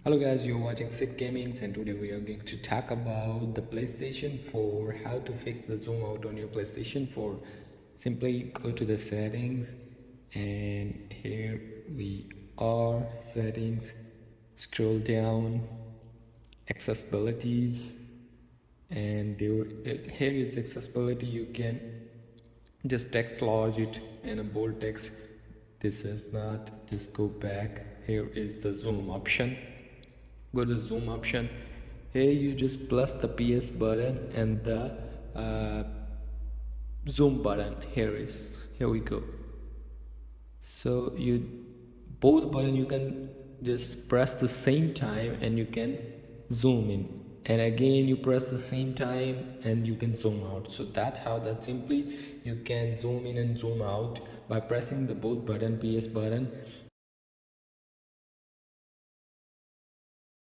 Hello guys, you're watching Sick Gamings and today we are going to talk about the PlayStation 4, how to fix the zoom out on your PlayStation 4. Simply go to the settings and here we are, settings, scroll down, accessibilities, and here is accessibility. You can just text lodge it in a bold text. This is not, just go back. Here is the zoom option. Go to zoom option. Here you just plus the PS button and the zoom button. Here we go. So both button you can just press the same time and you can zoom in, and again you press the same time and you can zoom out. So that's how that simply you can zoom in and zoom out by pressing the both button, PS button